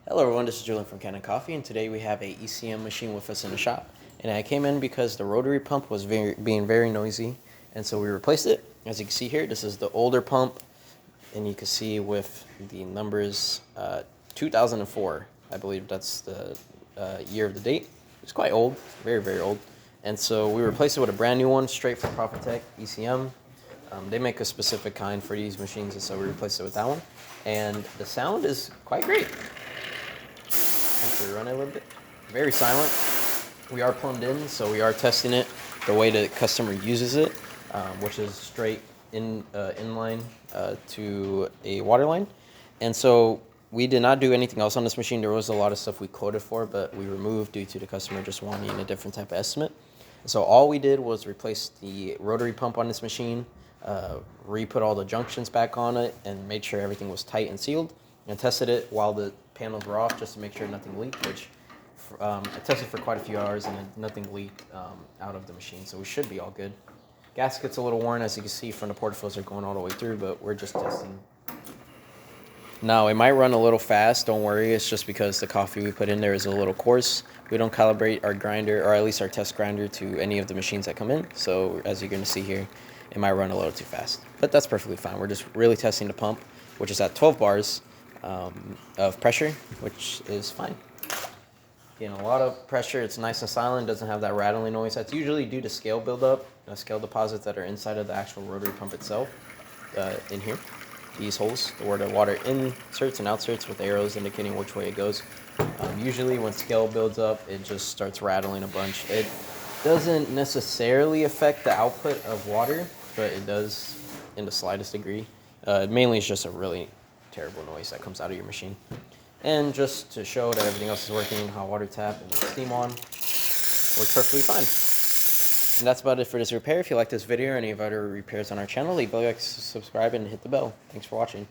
Hello everyone, this is Julian from Kanen Coffee, and today we have a ECM machine with us in the shop. And I came in because the rotary pump was being very noisy, and so we replaced it. As you can see here, this is the older pump, and you can see with the numbers 2004, I believe that's the year of the date. It's quite old, very old. And so we replaced it with a brand new one, straight from Profitec ECM. They make a specific kind for these machines, and so we replaced it with that one. And the sound is quite great. After run it a little bit, very silent. We are plumbed in, so we are testing it the way the customer uses it, which is straight inline to a water line. And so we did not do anything else on this machine. There was a lot of stuff we quoted for, but we removed due to the customer just wanting a different type of estimate. So all we did was replace the rotary pump on this machine, re-put all the junctions back on it, and made sure everything was tight and sealed, and tested it while the panels were off just to make sure nothing leaked, which I tested for quite a few hours and nothing leaked out of the machine, so we should be all good. Gasket's a little worn, as you can see from the portafilter going all the way through, but we're just testing. Now, it might run a little fast, don't worry, it's just because the coffee we put in there is a little coarse. We don't calibrate our grinder, or at least our test grinder, to any of the machines that come in, so as you're going to see here, it might run a little too fast. But that's perfectly fine. We're just really testing the pump, which is at 12 bars of pressure, which is fine. Getting a lot of pressure, it's nice and silent, doesn't have that rattling noise. That's usually due to scale buildup, scale deposits that are inside of the actual rotary pump itself, in here. These holes where the water inserts and outserts with arrows indicating which way it goes. Usually when scale builds up, it just starts rattling a bunch. It doesn't necessarily affect the output of water, but it does in the slightest degree. Mainly it's just a really terrible noise that comes out of your machine. And just to show that everything else is working, hot water tap and steam on, works perfectly fine. And that's about it for this repair. If you like this video or any of our other repairs on our channel, leave a like, subscribe, and hit the bell. Thanks for watching.